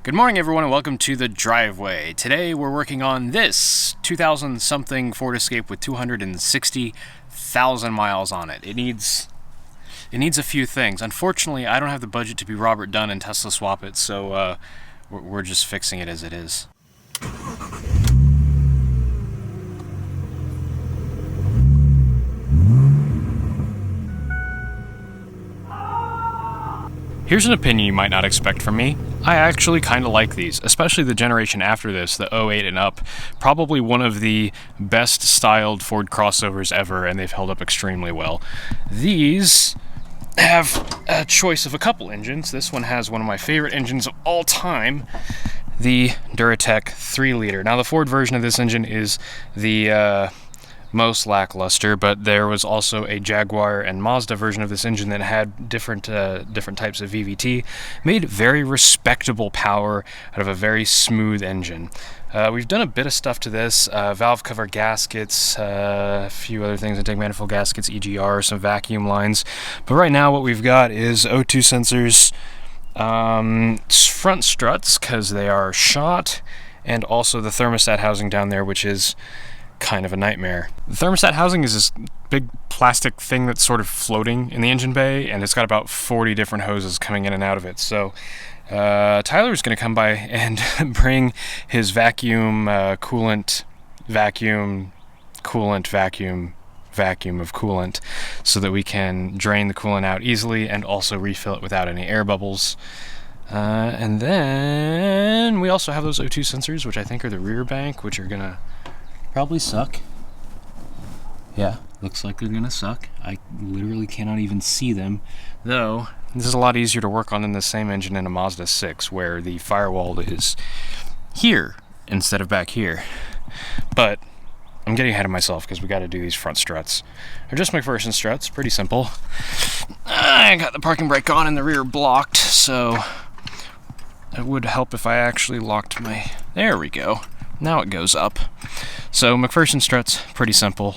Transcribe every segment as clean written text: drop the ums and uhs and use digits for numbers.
Good morning, everyone, and welcome to the driveway. Today we're working on this 2000 something Ford Escape with 260,000 miles on it. It needs a few things. Unfortunately, I don't have the budget to be Robert Dunn and Tesla swap it, so we're just fixing it as it is. Here's an opinion you might not expect from me. I actually kind of like these, especially the generation after this, the '08 and up. Probably one of the best styled Ford crossovers ever, and they've held up extremely well. These have a choice of a couple engines. This one has one of my favorite engines of all time, the Duratec 3-liter. Now, the Ford version of this engine is the most lackluster, but there was also a Jaguar and Mazda version of this engine that had different types of VVT, made very respectable power out of a very smooth engine. We've done a bit of stuff to this, valve cover gaskets, a few other things, intake manifold gaskets, EGR, some vacuum lines, but right now what we've got is O2 sensors, front struts because they are shot, and also the thermostat housing down there, which is kind of a nightmare. The thermostat housing is this big plastic thing that's sort of floating in the engine bay, and it's got about 40 different hoses coming in and out of it. So Tyler's going to come by and bring his vacuum of coolant so that we can drain the coolant out easily and also refill it without any air bubbles. And then we also have those O2 sensors, which I think are the rear bank, which are going to probably suck. Yeah, looks like they're gonna suck. I literally cannot even see them, though this is a lot easier to work on than the same engine in a Mazda 6, where the firewall is here instead of back here. But I'm getting ahead of myself because we got to do these front struts. They're just McPherson struts, pretty simple. I got the parking brake on and the rear blocked, so it would help if I actually locked my... There we go. Now it goes up. So McPherson struts, pretty simple.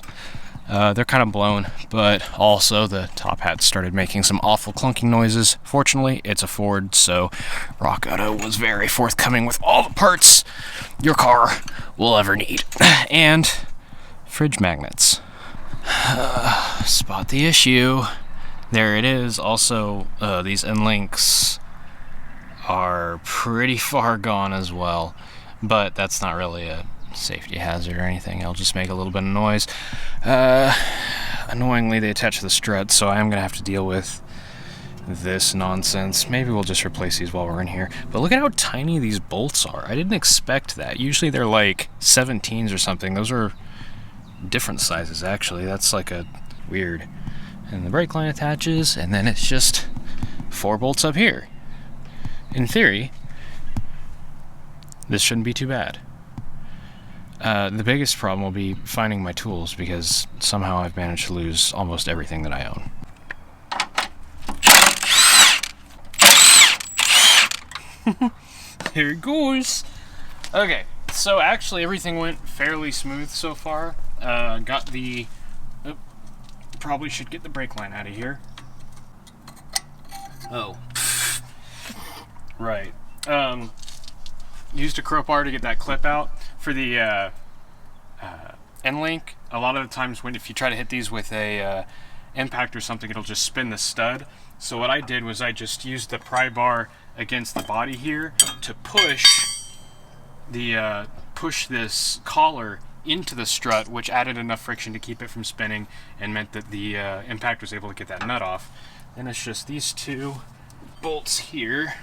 They're kind of blown, but also the top hat started making some awful clunking noises. Fortunately, it's a Ford, so Rock Auto was very forthcoming with all the parts your car will ever need. And fridge magnets. Spot the issue. There it is. Also, these end links are pretty far gone as well. But that's not really a safety hazard or anything. It'll just make a little bit of noise. Annoyingly, they attach to the strut, so I am going to have to deal with this nonsense. Maybe we'll just replace these while we're in here. But look at how tiny these bolts are. I didn't expect that. Usually they're like 17s or something. Those are different sizes, actually. That's like a weird. And the brake line attaches, and then it's just 4 bolts up here. In theory, this shouldn't be too bad. The biggest problem will be finding my tools, because somehow I've managed to lose almost everything that I own. Here it goes. Okay, so actually everything went fairly smooth so far. Got the... Oh, probably should get the brake line out of here. Oh. Right. Used a crowbar to get that clip out for the end link. A lot of the times if you try to hit these with a impact or something, it'll just spin the stud. So what I did was I just used the pry bar against the body here to push this collar into the strut, which added enough friction to keep it from spinning and meant that the impact was able to get that nut off. Then it's just these 2 bolts here.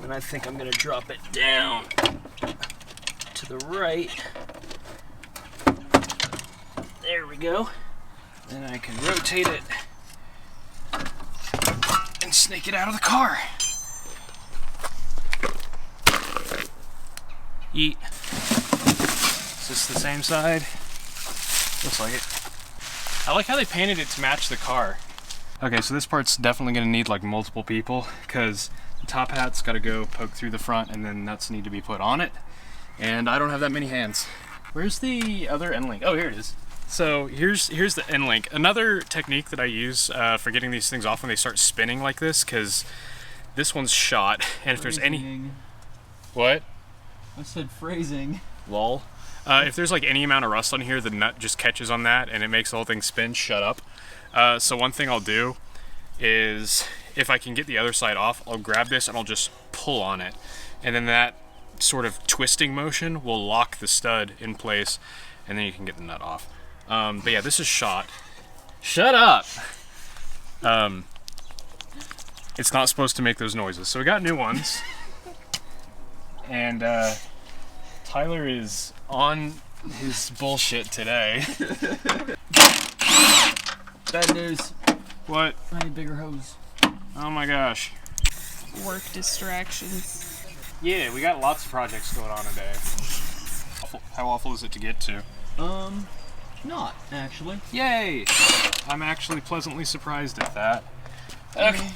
And I think I'm going to drop it down to the right. There we go. Then I can rotate it and snake it out of the car. Yeet. Is this the same side? Looks like it. I like how they painted it to match the car. Okay, so this part's definitely going to need like multiple people, because the top hat's got to go poke through the front, and then nuts need to be put on it. And I don't have that many hands. Where's the other end link? Oh, here it is. So here's the end link. Another technique that I use for getting these things off when they start spinning like this, because this one's shot, and if there's any... What? I said phrasing. Lol. If there's like any amount of rust on here, the nut just catches on that and it makes the whole thing spin. Shut up. So one thing I'll do is, if I can get the other side off, I'll grab this and I'll just pull on it. And then that sort of twisting motion will lock the stud in place, and then you can get the nut off. But yeah, this is shot. Shut up! It's not supposed to make those noises. So we got new ones. And Tyler is on his bullshit today. Bad news. What? I need bigger hose. Oh my gosh. Work distractions. Yeah, we got lots of projects going on today. How awful is it to get to? Not actually. Yay! I'm actually pleasantly surprised at that. Okay.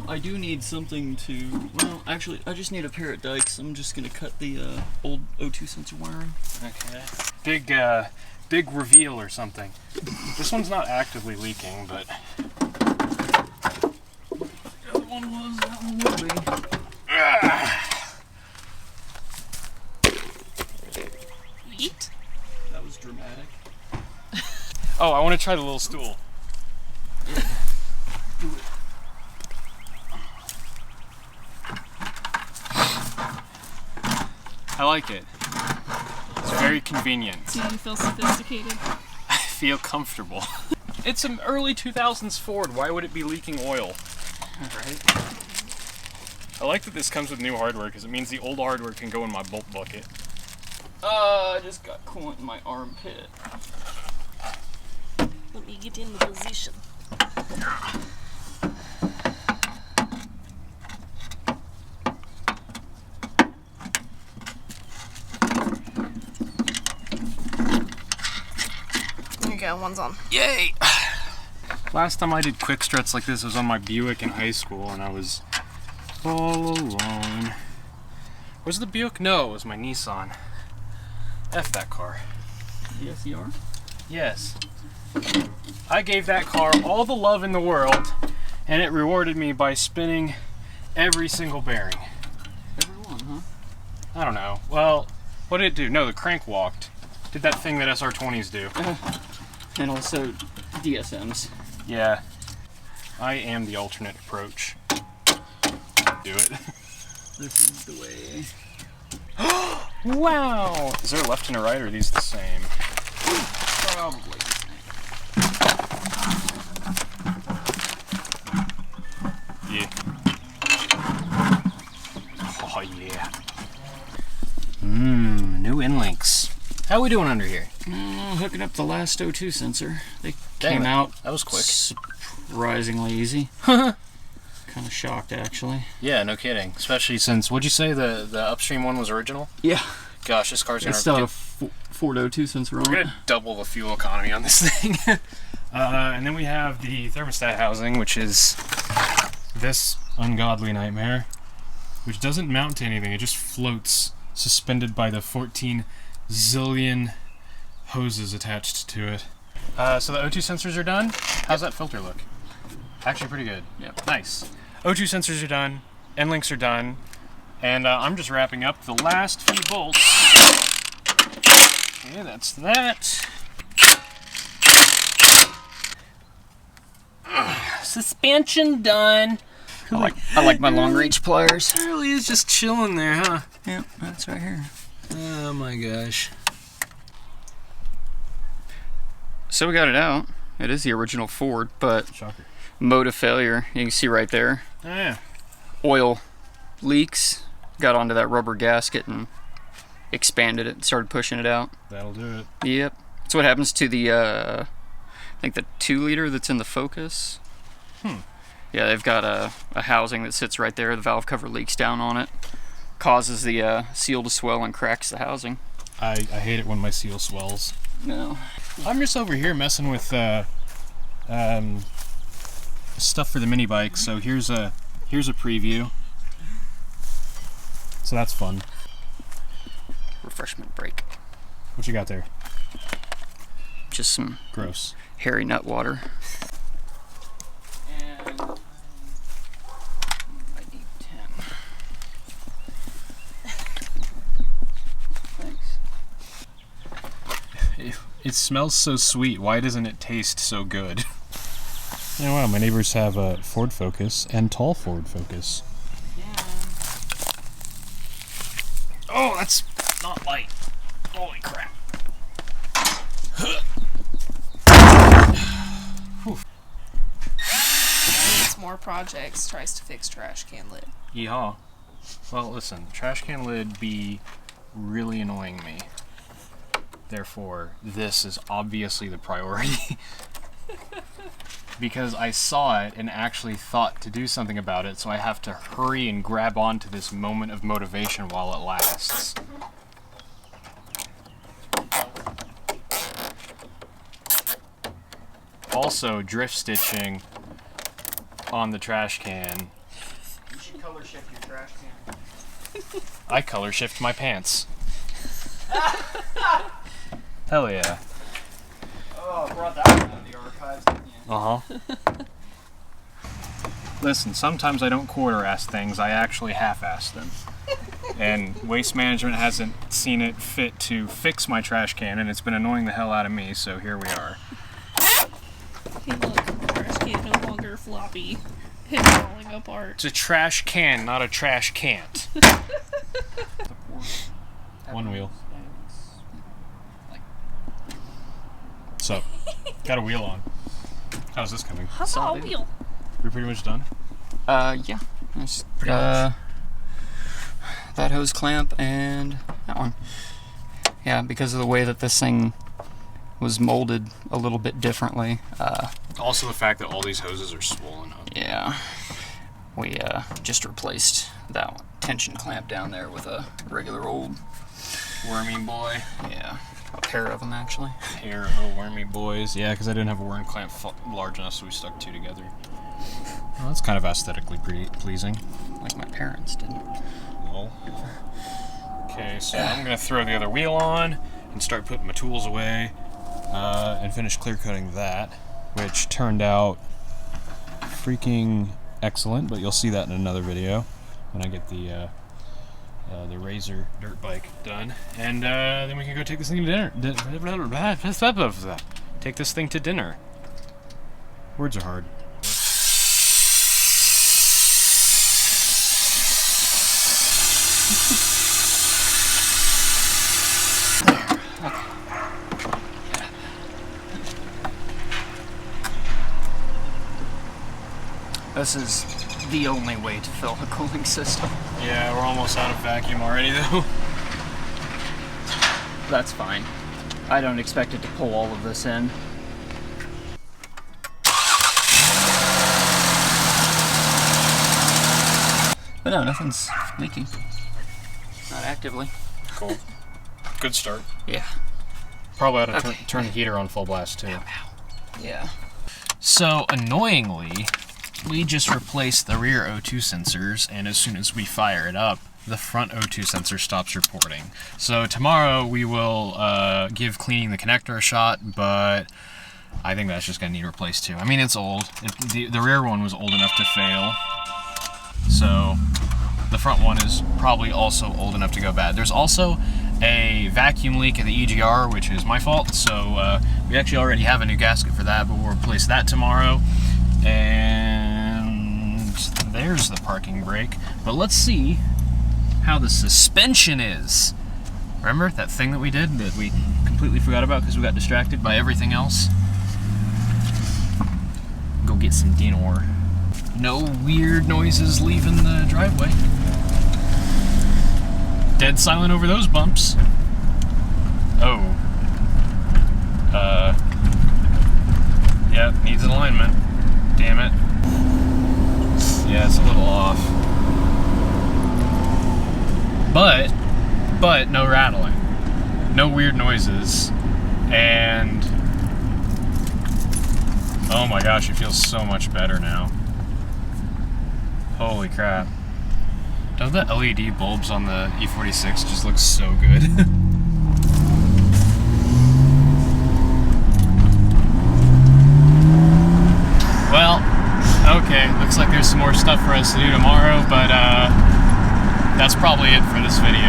I do need something to, well, actually, I just need a pair of dikes. I'm just gonna cut the old O2 sensor wiring. Okay. Big reveal or something. This one's not actively leaking, but... The other one was, that one will be. Eat? That was dramatic. Oh, I want to try the little stool. Yeah. Do it. I like it. It's very convenient. Do you feel sophisticated? I feel comfortable. It's an early 2000s Ford. Why would it be leaking oil? Right? I like that this comes with new hardware because it means the old hardware can go in my bolt bucket. I just got coolant in my armpit. Let me get in the position. There you go, one's on. Yay! Last time I did quick struts like this was on my Buick in high school, and I was all alone. Was it the Buick? No, it was my Nissan. F that car. The SER? Yes. I gave that car all the love in the world, and it rewarded me by spinning every single bearing. Every one, huh? I don't know. Well, what did it do? No, the crank walked. Did that thing that SR20s do. And also DSMs. Yeah. I am the alternate approach. Do it. This is the way. Wow! Is there a left and a right, or are these the same? Probably. Yeah. Oh yeah. New inlinks. How are we doing under here? Hooking up the last O2 sensor. They Dang came it. out That was quick. surprisingly easy. Kind of shocked, actually. Yeah, no kidding. Especially since, what'd you say, the upstream one was original? Yeah. Gosh, this car's gonna... It's still a Ford O2 sensor on We're it. gonna double the fuel economy on this thing. And then we have the thermostat housing, which is this ungodly nightmare, which doesn't mount to anything. It just floats, suspended by the 14 zillion hoses attached to it. So the O2 sensors are done. How's that filter look? Actually pretty good. Yep. Nice. O2 sensors are done. End-links are done. And I'm just wrapping up the last few bolts. Okay, that's that. Suspension done. I like my long reach pliers. It really is just chilling there, huh? Yep, that's right here. Oh my gosh. So we got it out. It is the original Ford, but Shocker. mode of failure, you can see right there. Oh yeah. Oil leaks, got onto that rubber gasket and expanded it, started pushing it out. That'll do it. Yep. That's what happens to the, I think the 2-liter that's in the Focus. Yeah, they've got a housing that sits right there. The valve cover leaks down on it. Causes the seal to swell and cracks the housing. I hate it when my seal swells. No. I'm just over here messing with stuff for the mini bike. So here's a preview. So that's fun. Refreshment break. What you got there? Just some Gross. hairy nut water. And I need 10. Thanks. It smells so sweet. Why doesn't it taste so good? Yeah, wow, my neighbors have a Ford Focus and tall Ford Focus. Yeah. Oh, that's not light. Holy crap. Needs more projects. Tries to fix trash can lid. Yeehaw. Well, listen, trash can lid be really annoying me. Therefore, this is obviously the priority. Because I saw it and actually thought to do something about it, so I have to hurry and grab onto this moment of motivation while it lasts. Also, drift stitching on the trash can. You should color shift your trash can. I color shift my pants. Hell yeah. Oh, I brought that one out of the archives, didn't you? Uh-huh. Listen, sometimes I don't quarter-ass things, I actually half-ass them. And Waste Management hasn't seen it fit to fix my trash can, and it's been annoying the hell out of me, so here we are. Hey look, trash can no longer floppy and falling apart. It's a trash can, not a trash can't. One wheel. So, got a wheel on. How's this coming? How's all Solid. wheel? We're pretty much done? Yeah. Just, that hose clamp and that one. Yeah, because of the way that this thing was molded a little bit differently. Also the fact that all these hoses are swollen up. Yeah. We just replaced that one, tension clamp down there with a regular old, Wormy boy. yeah, a pair of them actually. Pair of wormy boys. Yeah, because I didn't have a worm clamp large enough, so we stuck two together. Well, that's kind of aesthetically pleasing. Like my parents did. Well. Okay, so I'm going to throw the other wheel on and start putting my tools away and finish clear coating that, which turned out freaking excellent, but you'll see that in another video when I get the Razor dirt bike done, and then we can go take this thing to dinner. Take this thing to dinner. Words are hard. This is the only way to fill a cooling system. Yeah, we're almost out of vacuum already, though. That's fine. I don't expect it to pull all of this in. But no, nothing's leaking. Not actively. Cool. Good start. Yeah. Probably ought to turn the heater on full blast, too. Yeah. So, annoyingly, we just replaced the rear O2 sensors, and as soon as we fire it up, the front O2 sensor stops reporting. So tomorrow we will give cleaning the connector a shot, but I think that's just going to need replaced too. I mean, it's old. The rear one was old enough to fail, so the front one is probably also old enough to go bad. There's also a vacuum leak at the EGR, which is my fault, so we actually already have a new gasket for that, but we'll replace that tomorrow. And there's the parking brake. But let's see how the suspension is. Remember that thing that we did that we completely forgot about because we got distracted by everything else? Go get some dinner. No weird noises leaving the driveway. Dead silent over those bumps. Oh. Yeah, needs alignment. Damn it. Yeah, it's a little off. But no rattling. No weird noises. And oh my gosh, it feels so much better now. Holy crap. Don't the LED bulbs on the E46 just look so good? looks like there's some more stuff for us to do tomorrow, but that's probably it for this video.